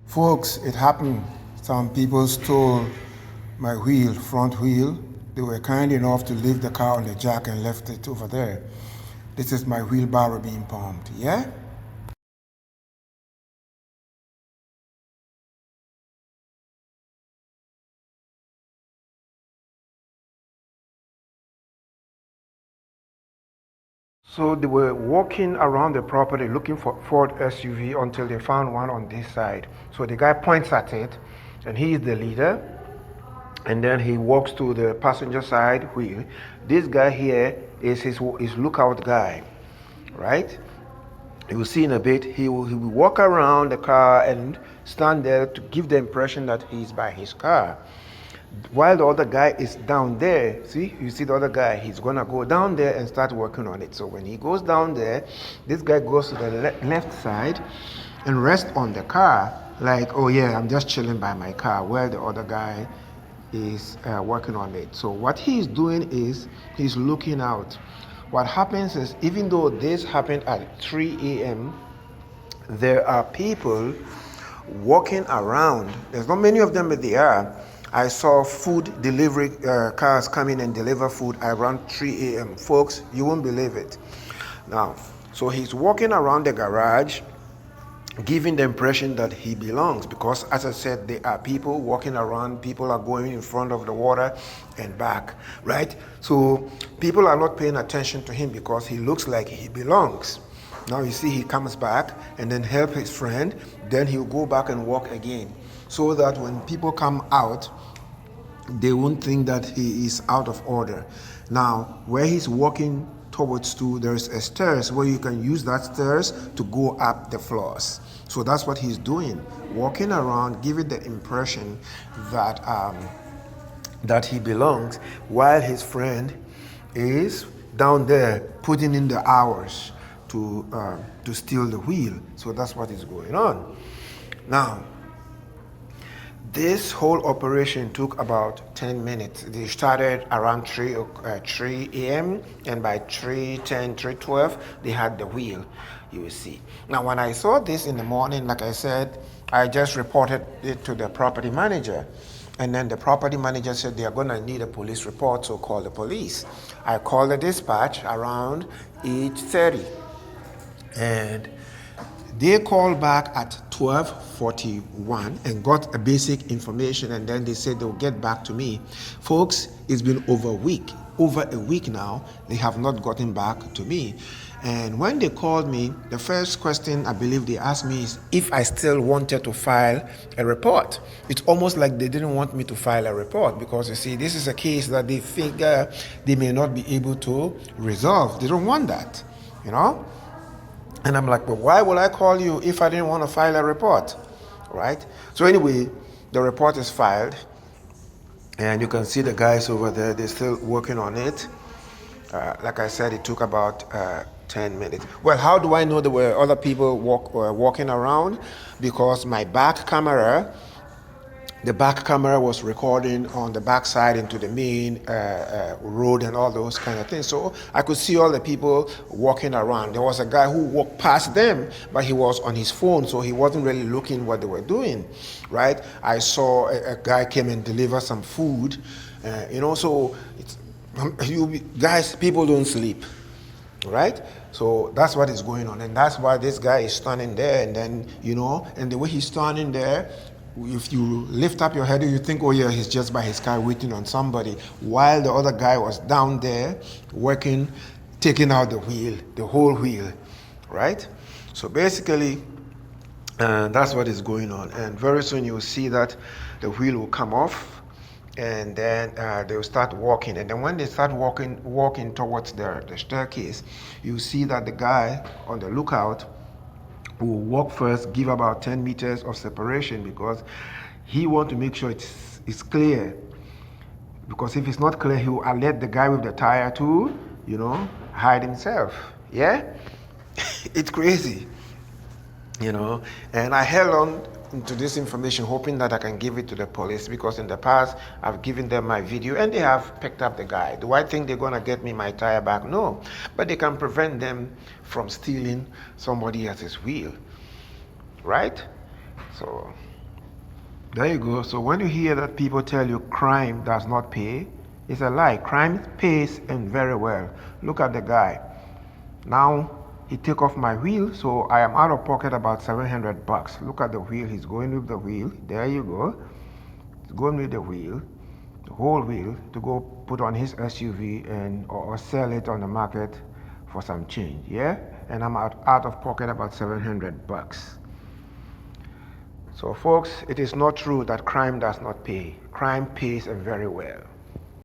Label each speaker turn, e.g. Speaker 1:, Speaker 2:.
Speaker 1: Folks, it happened. Some people stole my wheel, front wheel. They were kind enough to leave the car on the jack and left it over there. This is my wheelbarrow being pumped, yeah? So they were walking around the property looking for Ford SUV until they found one on this side. So the guy points at it, and he is the leader. And then he walks to the passenger side wheel. This guy here is his lookout guy, right? You will see in a bit, he will walk around the car and stand there to give the impression that he's by his car. While the other guy is down there, see, you see the other guy, he's gonna go down there and start working on it. So when he goes down there, this guy goes to the left side and rests on the car, like, oh yeah, I'm just chilling by my car, while the other guy is working on it. So what he's doing is he's looking out. What happens is, even though this happened at 3 a.m., there are people walking around. There's not many of them, but they are. I saw food delivery cars come in and deliver food around 3 a.m. Folks, you won't believe it. Now, so he's walking around the garage, giving the impression that he belongs, because as I said, there are people walking around, people are going in front of the water and back, right? So people are not paying attention to him because he looks like he belongs. Now you see he comes back and then help his friend, then he'll go back and walk again, so that when people come out, they won't think that he is out of order. Now, where he's walking towards to, there's a stairs where you can use that stairs to go up the floors. So that's what he's doing, walking around, giving the impression that that he belongs, while his friend is down there putting in the hours to steal the wheel. So that's what is going on. Now, this whole operation took about 10 minutes. They started around 3 a.m. and by 3:10, 3:12, they had the wheel, you will see. Now, when I saw this in the morning, like I said, I just reported it to the property manager. And then the property manager said they are going to need a police report, so call the police. I called the dispatch around 8:30. And they called back at 12:41 and got a basic information, and then they said they'll get back to me. Folks, it's been over a week now, they have not gotten back to me. And when they called me, the first question I believe they asked me is if I still wanted to file a report. It's almost like they didn't want me to file a report, because you see, this is a case that they figure they may not be able to resolve. They don't want that, you know? And I'm like, but why would I call you if I didn't want to file a report, right? So anyway, the report is filed, and you can see the guys over there, they're still working on it. Like I said, it took about 10 minutes. Well, how do I know there were other people walking around? Because my back camera, the back camera was recording on the back side into the main road and all those kind of things. So I could see all the people walking around. There was a guy who walked past them, but he was on his phone, so he wasn't really looking what they were doing, right? I saw a guy came and deliver some food, so it's, guys, people don't sleep, right? So that's what is going on, and that's why this guy is standing there, and then, and the way he's standing there, if you lift up your head, you think, oh yeah, he's just by his car waiting on somebody, while the other guy was down there working, taking out the wheel, the whole wheel, right? So basically, that's what is going on. And very soon you'll see that the wheel will come off, and then they'll start walking. And then when they start walking towards the staircase, you see that the guy on the lookout will walk first, give about 10 meters of separation, because he wants to make sure it's clear. Because if it's not clear, he will alert the guy with the tire to, hide himself. Yeah? It's crazy. And I held on to this information hoping that I can give it to the police, because in the past I've given them my video and they have picked up the guy. Do I think they're going to get me my tire back? No, but they can prevent them from stealing somebody else's wheel, right? So There you go. So when you hear that people tell you crime does not pay, it's a lie. Crime pays and very well. Look at the guy. Now he took off my wheel, so I am out of pocket about 700 bucks. Look at the wheel. He's going with the wheel. There you go. He's going with the wheel, the whole wheel, to go put on his SUV and or sell it on the market for some change. Yeah, and I'm out of pocket about 700 bucks. So folks, it is not true that crime does not pay. Crime pays very well.